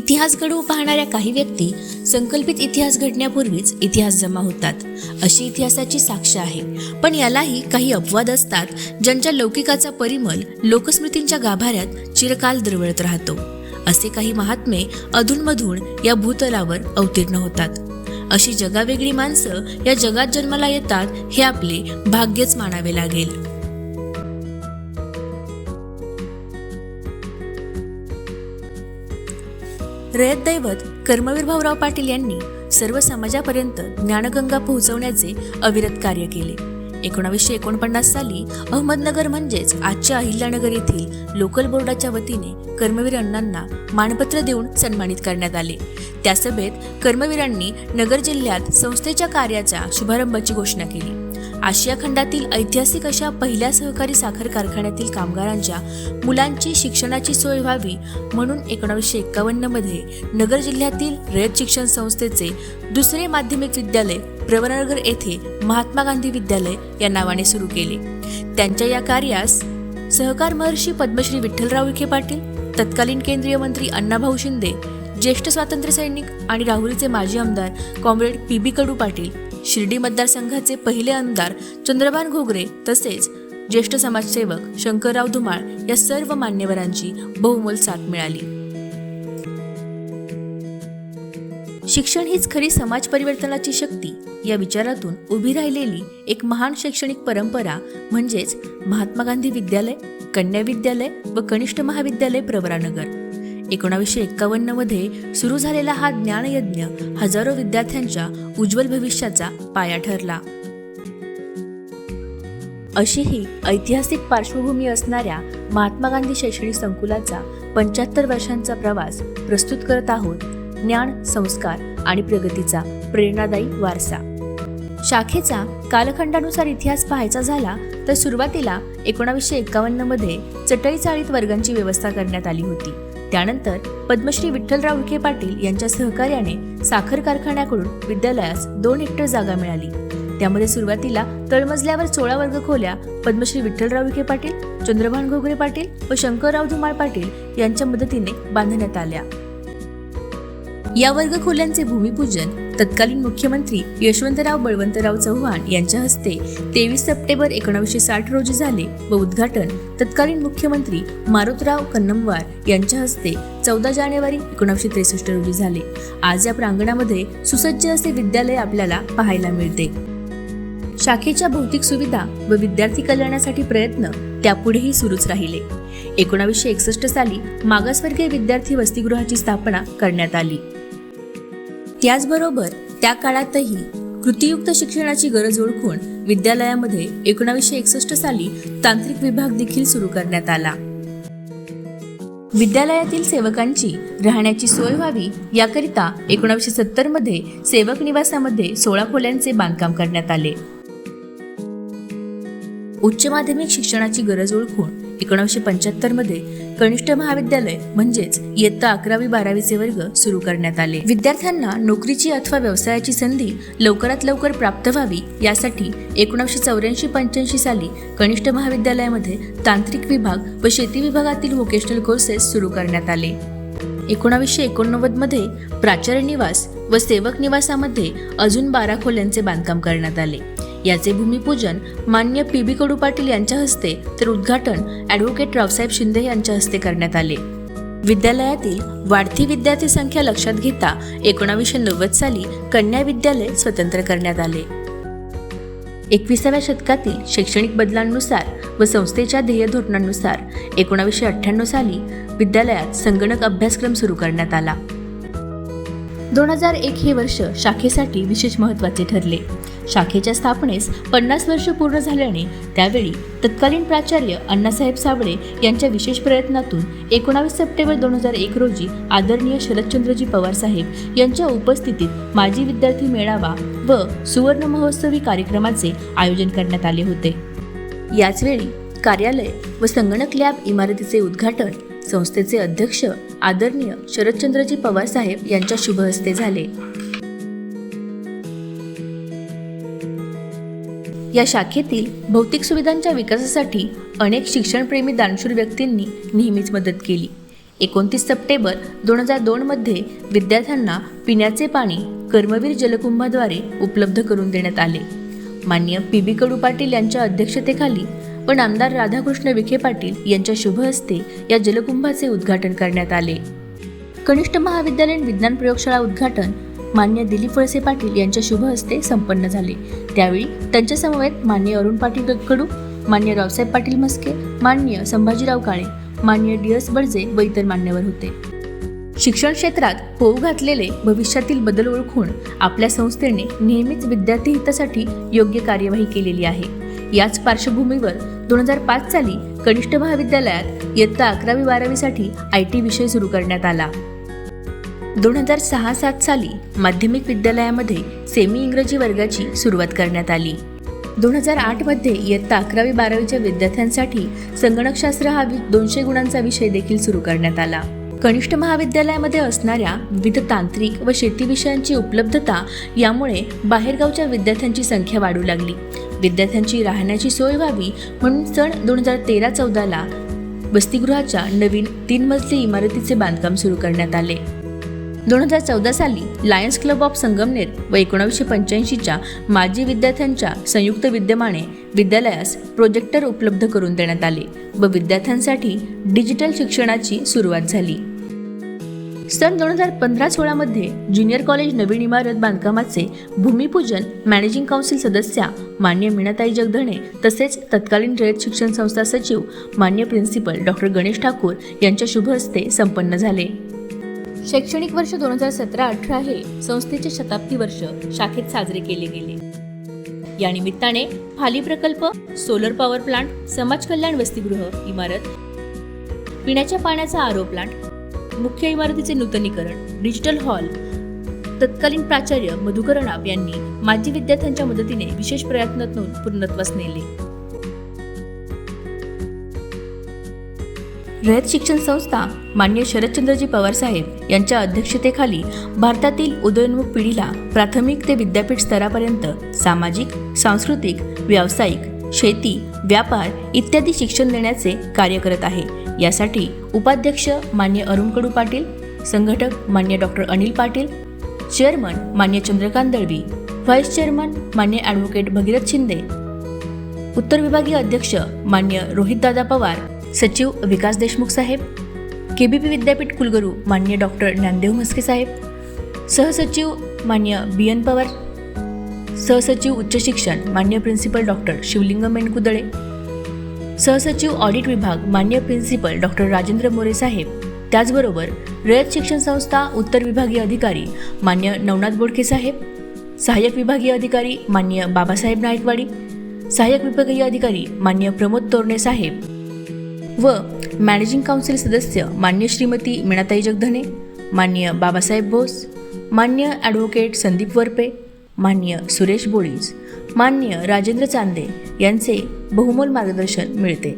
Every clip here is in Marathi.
इतिहास घडवू पाहणाऱ्या काही व्यक्ती संकल्पित इतिहास घडण्यापूर्वीच इतिहास जमा होतात, अशी इतिहासाची साक्ष आहे. पण यालाही काही अपवाद असतात, ज्यांच्या लौकिकाचा परिमल लोकस्मृतींच्या गाभाऱ्यात चिरकाल दरवळत राहतो. असे काही महात्मे अधूनमधून या भूतलावर अवतीर्ण होतात. अशी जगावेगळी माणसं या जगात जन्माला येतात, हे आपले भाग्यच मानावे लागेल. रयत दैवत कर्मवीर भाऊराव पाटील यांनी सर्व समाजापर्यंत ज्ञानगंगा पोहोचवण्याचे अविरत कार्य केले. 1949 साली अहमदनगर म्हणजेच आजच्या अहिल्यानगर येथील लोकल बोर्डाच्या वतीने कर्मवीर अण्णांना मानपत्र देऊन सन्मानित करण्यात आले. त्या सभेत कर्मवीरांनी नगर जिल्ह्यात संस्थेच्या कार्याच्या शुभारंभाची घोषणा केली. आशिया खंडातील ऐतिहासिक अशा पहिल्या सहकारी साखर कारखान्यातील कामगारांच्या मुलांची शिक्षणाची सोय व्हावी म्हणून 1951 मध्ये नगर जिल्ह्यातील रयत शिक्षण संस्थेचे दुसरे माध्यमिक विद्यालय प्रवरानगर येथे महात्मा गांधी विद्यालय या नावाने सुरू केले. त्यांच्या या कार्यास सहकार महर्षी पद्मश्री विठ्ठलराव विखे पाटील, तत्कालीन केंद्रीय मंत्री अण्णाभाऊ शिंदे, ज्येष्ठ स्वातंत्र्य सैनिक आणि राहुरीचे माजी आमदार कॉम्रेड पी.बी. कडू पाटील, शिर्डी मतदारसंघाचे पहिले आमदार चंद्रभान घोगरे तसेच ज्येष्ठ समाजसेवक शंकरराव धुमाळ या सर्व मान्यवरांची बहुमोल साथ मिळाली. शिक्षण हीच खरी समाज परिवर्तनाची शक्ती या विचारातून उभी राहिलेली एक महान शैक्षणिक परंपरा म्हणजेच महात्मा गांधी विद्यालय, कन्या विद्यालय व कनिष्ठ महाविद्यालय प्रवरानगर. 1951 मध्ये सुरू झालेला हा ज्ञानयज्ञ हजारो विद्यार्थ्यांच्या उज्ज्वल भविष्याचा पाया ठरला. अशी ही ऐतिहासिक पार्श्वभूमी असणाऱ्या महात्मा गांधी शैक्षणिक संकुलाचा 75 वर्षांचा प्रवास प्रस्तुत करत आहोत. ज्ञान, संस्कार आणि प्रगतीचा प्रेरणादायी वारसा. शाखेचा कालखंडानुसार इतिहास पाहायचा झाला तर सुरुवातीला 1951 मध्ये चटई चाळीत वर्गांची व्यवस्था करण्यात आली होती. त्यानंतर पद्मश्री विठ्ठलराव विखे पाटील यांच्या सहकार्याने साखर कारखान्याकडून विद्यालयास 2 हेक्टर जागा मिळाली. त्यामध्ये सुरुवातीला तळमजल्यावर 16 वर्ग खोल्या पद्मश्री विठ्ठलराव विखे पाटील, चंद्रभान घोगरे पाटील व शंकरराव धुमाळ पाटील यांच्या मदतीने बांधण्यात आल्या. या वर्गखोल्यांचे भूमिपूजन तत्कालीन मुख्यमंत्री यशवंतराव बळवंतराव चव्हाण यांच्या हस्ते 23 सप्टेंबर 1960 रोजी झाले व उद्घाटन तत्कालीन मुख्यमंत्री मारुतराव कन्नमवार यांच्या हस्ते 14 जानेवारी 1963 रोजी झाले. आज या प्रांगणामध्ये सुसज्ज असे विद्यालय आपल्याला पाहायला मिळते. शाखेच्या भौतिक सुविधा व विद्यार्थी कल्याणासाठी प्रयत्न त्यापुढेही सुरूच राहिले. 1961 साली मागासवर्गीय विद्यार्थी वसतिगृहाची स्थापना करण्यात आली. त्याचबरोबर त्या काळातही कृतीयुक्त शिक्षणाची गरज ओळखून विद्यालयामध्ये 1961 साली तांत्रिक विभाग देखील सुरू करण्यात आला. विद्यालयातील सेवकांची राहण्याची सोय व्हावी याकरिता 1970 मध्ये सेवक निवासामध्ये 16 खोल्यांचे बांधकाम करण्यात आले. उच्च माध्यमिक शिक्षणाची गरज ओळखून 1975 मध्ये कनिष्ठ महाविद्यालय म्हणजेच इयत्ता 11वी-12वीचे वर्ग सुरू करण्यात आले. विद्यार्थ्यांना नोकरीची अथवा व्यवसायाची संधी लवकरात लवकर प्राप्त व्हावी यासाठी 1984-85 साली कनिष्ठ महाविद्यालयामध्ये तांत्रिक विभाग व शेती विभागातील व्होकेशनल कोर्सेस सुरू करण्यात आले. 1989 मध्ये प्राचार्य निवास व सेवक निवासामध्ये अजून 12 खोल्यांचे बांधकाम करण्यात आले. याचे भूमिपूजन मान्य पी.बी. कडू पाटील यांच्या हस्ते तर उद्घाटन ॲडव्होकेट रावसाहेब शिंदे यांच्या हस्ते करण्यात आले. विद्यालयातील वाढती विद्यार्थी संख्या लक्षात घेता 1990 साली कन्या विद्यालय स्वतंत्र करण्यात आले. 21व्या शतकातील शैक्षणिक बदलांनुसार व संस्थेच्या ध्येय धोरणांनुसार 1998 साली विद्यालयात संगणक अभ्यासक्रम सुरू करण्यात आला. 2001 हे वर्ष शाखेसाठी विशेष महत्त्वाचे ठरले. शाखेच्या स्थापनेस 50 वर्ष पूर्ण झाल्याने त्यावेळी तत्कालीन प्राचार्य अण्णासाहेब साबळे यांच्या विशेष प्रयत्नातून 19 सप्टेंबर 2001 रोजी आदरणीय शरदचंद्रजी पवार साहेब यांच्या उपस्थितीत माजी विद्यार्थी मेळावा व सुवर्ण महोत्सवी कार्यक्रमाचे आयोजन करण्यात आले होते. याचवेळी कार्यालय व संगणक लॅब इमारतीचे उद्घाटन संस्थेचे अध्यक्ष आदरणीय शरदचंद्रजी पवार साहेब यांच्या शुभ हस्ते झाले. या शाखेतील भौतिक सुविधांच्या विकासासाठी अनेक शिक्षणप्रेमी दानशूर व्यक्तींनी नेहमीच मदत केली. 29 सप्टेंबर 2002मध्ये विद्यार्थ्यांना पिण्याचे पाणी कर्मवीर जलकुंभाद्वारे उपलब्ध करून देण्यात आले. माननीय पी.बी. कडू पाटील यांच्या अध्यक्षतेखाली व आमदार राधाकृष्ण विखे पाटील यांच्या शुभ हस्ते या जलकुंभाचे उद्घाटन करण्यात आले. कनिष्ठ महाविद्यालयीन विज्ञान प्रयोगशाळा उद्घाटन माननीय दिलीप वळसे पाटील यांच्या शुभ हस्ते संपन्न झाले. त्यावेळी त्यांच्या समवेत माननीय अरुण पाटील कडू, माननीय रावसाहेब पाटील म्हस्के, माननीय संभाजीराव काळे, माननीय डी.एस. बळजे व इतर मान्यवर होते. शिक्षण क्षेत्रात होऊ घातलेले भविष्यातील बदल ओळखून आपल्या संस्थेने नेहमीच विद्यार्थी हितासाठी योग्य कार्यवाही केलेली आहे. याच पार्श्वभूमीवर 2005 साली कनिष्ठ महाविद्यालयात इयत्ता 11वी-12वी साठी IT विषय सुरू करण्यात आला. 2006-07 साली माध्यमिक विद्यालयामध्ये सेमी इंग्रजी वर्गाची सुरुवात करण्यात आली. 2008 मध्ये इयत्ता 11वी-12वीच्या विद्यार्थ्यांसाठी संगणकशास्त्र हा 200 गुणांचा विषय देखील सुरू करण्यात आला. कनिष्ठ महाविद्यालयामध्ये असणाऱ्या विविध तांत्रिक व शेती विषयांची उपलब्धता यामुळे बाहेरगावच्या विद्यार्थ्यांची संख्या वाढू लागली. विद्यार्थ्यांची राहण्याची सोय व्हावी म्हणून सन 2013-14ला वसतिगृहाच्या नवीन 3 मजली इमारतीचे बांधकाम सुरू करण्यात आले. 2014 साली लायन्स क्लब ऑफ संगमनेर व 1985च्या माजी विद्यार्थ्यांच्या संयुक्त विद्यमाने विद्यालयास प्रोजेक्टर उपलब्ध करून देण्यात आले व विद्यार्थ्यांसाठी डिजिटल शिक्षणाची सुरुवात झाली. सन 2015-16 मध्ये ज्युनियर कॉलेज नवीन इमारत बांधकामाचे भूमिपूजन मॅनेजिंग काउन्सिल सदस्या मान्य मीनाताई जगधणे तसेच तत्कालीन रयत शिक्षण संस्था सचिव मान्य प्रिन्सिपल डॉक्टर गणेश ठाकूर यांच्या शुभ हस्ते संपन्न झाले. शैक्षणिक वर्ष 2017-18 हे संस्थेचे शताब्दी वर्ष शाखेत साजरे केले गेले. या निमित्ताने फाली प्रकल्प, सोलर पॉवर प्लांट, समाज कल्याण वसतिगृह इमारत, पिण्याच्या पाण्याचा RO प्लांट, मुख्य इमारतीचे नूतनीकरण, डिजिटल हॉल, तत्कालीन प्राचार्य मधुकर अणाप यांनी माजी विद्यार्थ्यांच्या मदतीने विशेष प्रयत्नातून पूर्णत्वास नेले. रयत शिक्षण संस्था मान्य शरदचंद्रजी पवार साहेब यांच्या अध्यक्षतेखाली भारतातील उदयोन्मुख पिढीला प्राथमिक ते विद्यापीठ स्तरापर्यंत सामाजिक, सांस्कृतिक, व्यावसायिक, शेती, व्यापार इत्यादी शिक्षण देण्याचे कार्य करत आहे. यासाठी उपाध्यक्ष मान्य अरुण कडू पाटील, संघटक मान्य डॉक्टर अनिल पाटील, चेअरमन मान्य चंद्रकांत दळवी, व्हाईस चेअरमन मान्य ॲडव्होकेट भगीरथ शिंदे, उत्तर विभागीय अध्यक्ष मान्य रोहितदादा पवार, सचिव विकास देशमुख साहेब, KBP विद्यापीठ कुलगुरू मान्य डॉक्टर ज्ञानदेव म्हस्के साहेब, सहसचिव मान्य BN पवार, सहसचिव उच्च शिक्षण मान्य प्रिन्सिपल डॉक्टर शिवलिंग मेणकुदळे, सहसचिव ऑडिट विभाग मान्य प्रिन्सिपल डॉक्टर राजेंद्र मोरे साहेब, त्याचबरोबर रयत शिक्षण संस्था उत्तर विभागीय अधिकारी मान्य नवनाथ बोडके साहेब, सहाय्यक विभागीय अधिकारी मान्य बाबासाहेब नाईकवाडी, सहाय्यक विभागीय अधिकारी मान्य प्रमोद तोरणे साहेब व मॅनेजिंग काउन्सिल सदस्य मान्य श्रीमती मीनाताई जगधणे, मान्य बाबासाहेब बोस, मान्य ॲडव्होकेट संदीप वरपे, मान्य सुरेश बोळीज, मान्य राजेंद्र चांदे यांचे बहुमोल मार्गदर्शन मिळते.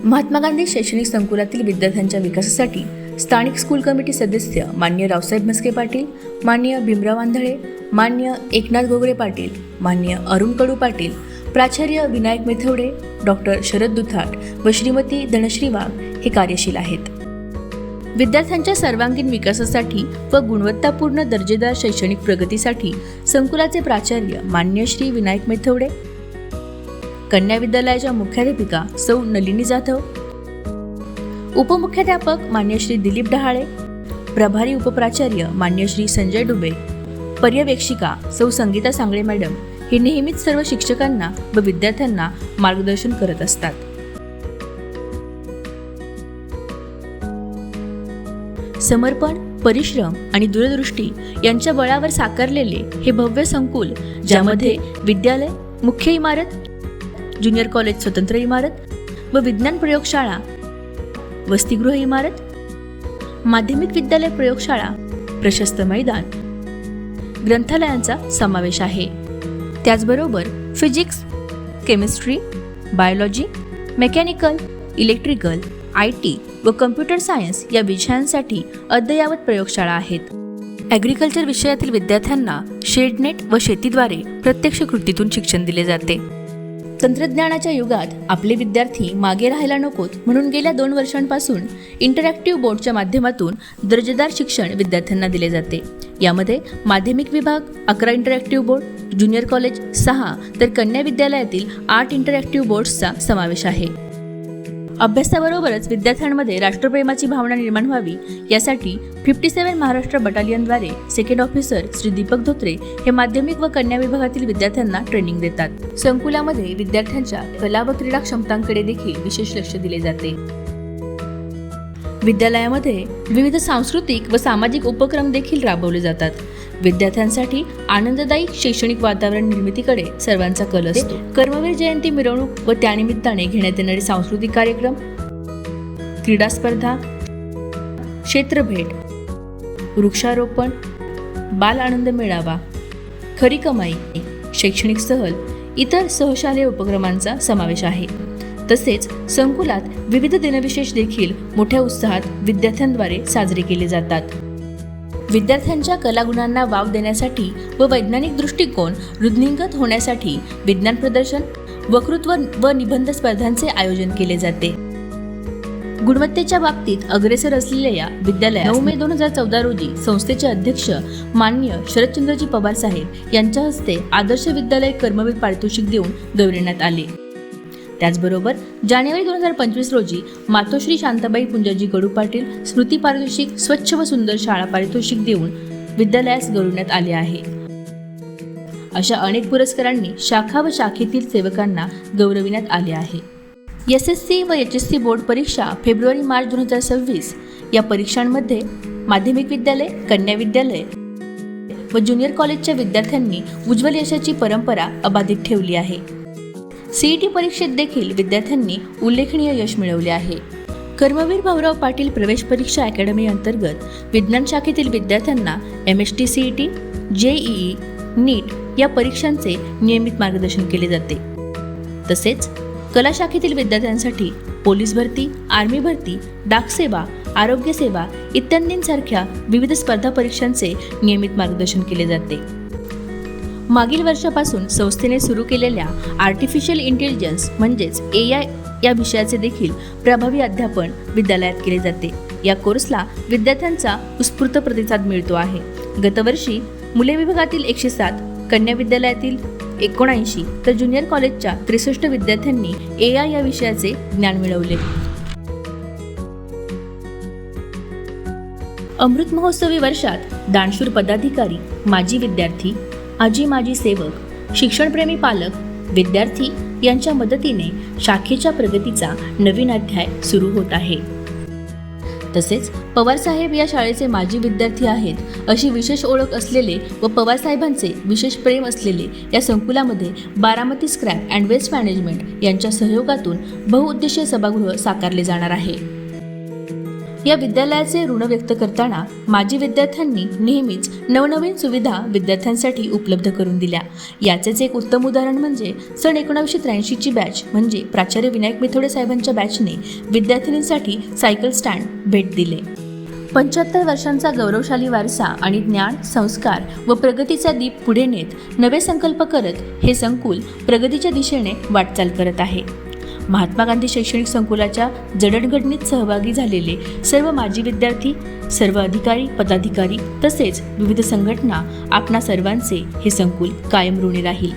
महात्मा गांधी शैक्षणिक संकुलातील विद्यार्थ्यांच्या विकासासाठी स्थानिक स्कूल कमिटी सदस्य मान्य रावसाहेब म्हस्के पाटील, मान्य भीमराव आंधळे, मान्य एकनाथ गोगरे पाटील, मान्य अरुण कडू पाटील, प्राचार्य विनायक मेथवडे, डॉक्टर शरद दुथाट व श्रीमती धनश्री वाघ हे कार्यशील आहेत. विद्यार्थ्यांच्या सर्वांगीण विकासासाठी व गुणवत्तापूर्ण दर्जेदार शैक्षणिक प्रगतीसाठी संकुलाचे प्राचार्य मान्य श्री विनायक मेथवडे, कन्या विद्यालयाच्या मुख्याध्यापिका सौ नलिनी जाधव, उपमुख्याध्यापक मान्य श्री दिलीप डहाळे, प्रभारी उपप्राचार्य मान्य श्री संजय डुबे, पर्यवेक्षिका सौ संगीता सांगळे मॅडम हे नेहमीच सर्व शिक्षकांना व विद्यार्थ्यांना मार्गदर्शन करत असतात. समर्पण, परिश्रम आणि दूरदृष्टी यांच्या बळावर साकारलेले हे भव्य संकुल, ज्यामध्ये विद्यालय, मुख्य इमारत, ज्युनियर कॉलेज स्वतंत्र इमारत व विज्ञान प्रयोगशाळा, वसतिगृह इमारत, माध्यमिक विद्यालय प्रयोगशाळा, प्रशस्त मैदान, ग्रंथालयांचा समावेश आहे. त्याचबरोबर physics, chemistry, biology, mechanical, electrical, IT व कम्प्युटर सायन्स या विषयांसाठी अद्ययावत प्रयोगशाळा आहेत. ॲग्रिकल्चर विषयातील विद्यार्थ्यांना शेडनेट व शेतीद्वारे प्रत्यक्ष कृतीतून शिक्षण दिले जाते. तंत्रज्ञानाच्या युगात आपले विद्यार्थी मागे राहायला नकोत म्हणून गेल्या 2 वर्षांपासून इंटरॅक्टिव्ह बोर्डच्या माध्यमातून दर्जेदार शिक्षण विद्यार्थ्यांना दिले जाते. यामध्ये माध्यमिक विभाग 11 इंटरॅक्टिव्ह बोर्ड, ज्युनियर कॉलेज 6 तर कन्या विद्यालयातील 8 इंटरॅक्टिव्ह बोर्ड्सचा समावेश आहे. अभ्यासाबरोबरच विद्यार्थ्यांमध्ये राष्ट्रप्रेमाची भावना निर्माण व्हावी यासाठी 57 महाराष्ट्र बटालियनद्वारे सेकंड ऑफिसर श्री दीपक धोत्रे हे माध्यमिक व कन्या विभागातील विद्यार्थ्यांना ट्रेनिंग देतात. संकुलामध्ये विद्यार्थ्यांच्या कला व क्रीडा क्षमतांकडे देखील विशेष लक्ष दिले जाते. विद्यालयामध्ये विविध सांस्कृतिक व सामाजिक उपक्रम देखील राबवले जातात. विद्यार्थ्यांसाठी आनंददायी शैक्षणिक वातावरण निर्मितीकडे सर्वांचा कल असतो. कर्मवीर जयंती मिरवणूक व त्यानिमित्ताने घेण्यात येणारे सांस्कृतिक कार्यक्रम, क्रीडा स्पर्धा, क्षेत्रभेट, वृक्षारोपण, बाल आनंद मेळावा, खरी कमाई, शैक्षणिक सहल, इतर सहशालेय उपक्रमांचा समावेश आहे. तसेच संकुलात विविध दिनविशेष देखील मोठ्या उत्साहात विद्यार्थ्यांद्वारे साजरे केले जातात. विद्यार्थ्यांच्या कलागुणांना वाव देण्यासाठी व वैज्ञानिक दृष्टिकोन वृद्धिंगत होण्यासाठी विज्ञान प्रदर्शन, वक्तृत्व व निबंध स्पर्धांचे आयोजन केले जाते. गुणवत्तेच्या बाबतीत अग्रेसर असलेल्या या विद्यालयात 9 मे 2014 रोजी संस्थेचे अध्यक्ष माननीय शरदचंद्रजी पवार साहेब यांच्या हस्ते आदर्श विद्यालय कर्मवीर पारितोषिक देऊन गौरविण्यात आले. त्याचबरोबर जानेवारी 2025 रोजी मातोश्री शांताबाई पुंजाजी गडू पाटील स्मृती पारितोषिक स्वच्छ व सुंदर शाळा पारितोषिक देऊन विद्यालयास गौरविण्यात आले आहे. अशा अनेक पुरस्कारांनी शाखा व शाखेतील सेवकांना गौरविण्यात आले आहे. SSC व HSC बोर्ड परीक्षा फेब्रुवारी-मार्च 2026 या परीक्षांमध्ये माध्यमिक विद्यालय, कन्या विद्यालय व ज्युनियर कॉलेजच्या विद्यार्थ्यांनी उज्ज्वल यशाची परंपरा अबाधित ठेवली आहे. CET परीक्षेत देखील विद्यार्थ्यांनी उल्लेखनीय यश मिळवले आहे. कर्मवीर भाऊराव पाटील प्रवेश परीक्षा अकॅडमी अंतर्गत विज्ञान शाखेतील विद्यार्थ्यांना MST CET, JEE, NEET या परीक्षांचे नियमित मार्गदर्शन केले जाते. तसेच कला शाखेतील विद्यार्थ्यांसाठी पोलीस भरती, आर्मी भरती, डाक सेवा, आरोग्य सेवा इत्यादींसारख्या विविध स्पर्धा परीक्षांचे नियमित मार्गदर्शन केले जाते. मागील वर्षापासून संस्थेने सुरू केलेल्या आर्टिफिशियल इंटेलिजन्स म्हणजेच AI या विषयाचे देखील प्रभावी अध्यापन विद्यालयात केले जाते. या कोर्सला विद्यार्थ्यांचा उत्स्फूर्त प्रतिसाद मिळतो आहे. गतवर्षी मुले विभागातील 107, कन्या विद्यालयातील 79 तर ज्युनियर कॉलेजच्या 63 विद्यार्थ्यांनी AI या विषयाचे ज्ञान मिळवले. अमृत महोत्सवी वर्षात दानशूर पदाधिकारी, माजी विद्यार्थी, आजी माजी सेवक, शिक्षणप्रेमी पालक, विद्यार्थी यांच्या मदतीने शाखेच्या प्रगतीचा नवीन अध्याय सुरू होत आहे. तसेच पवारसाहेब या शाळेचे माजी विद्यार्थी आहेत अशी विशेष ओळख असलेले व पवारसाहेबांचे विशेष प्रेम असलेले या संकुलामध्ये Baramati scrap and waste management यांच्या सहयोगातून बहुउद्देशीय सभागृह साकारले जाणार आहे. या विद्यालयाचे ऋण व्यक्त करताना माजी विद्यार्थ्यांनी नेहमीच नवनवीन सुविधा विद्यार्थ्यांसाठी उपलब्ध करून दिल्या. याचेच एक उत्तम उदाहरण म्हणजे सन 1983 ची बॅच म्हणजे प्राचार्य विनायक मिथोडे साहेबांच्या बॅचने विद्यार्थिनींसाठी सायकल स्टँड भेट दिले. 75 वर्षांचा गौरवशाली वारसा आणि ज्ञान, संस्कार व प्रगतीचा दीप पुढे नेत नवे संकल्प करत हे संकुल प्रगतीच्या दिशेने वाटचाल करत आहे. महात्मा गांधी शैक्षणिक संकुलाच्या जडणघडणीत सहभागी झालेले सर्व माजी विद्यार्थी, सर्व अधिकारी, पदाधिकारी तसेच विविध संघटना आपणा सर्वांचे हे संकुल कायम ऋणी राहील.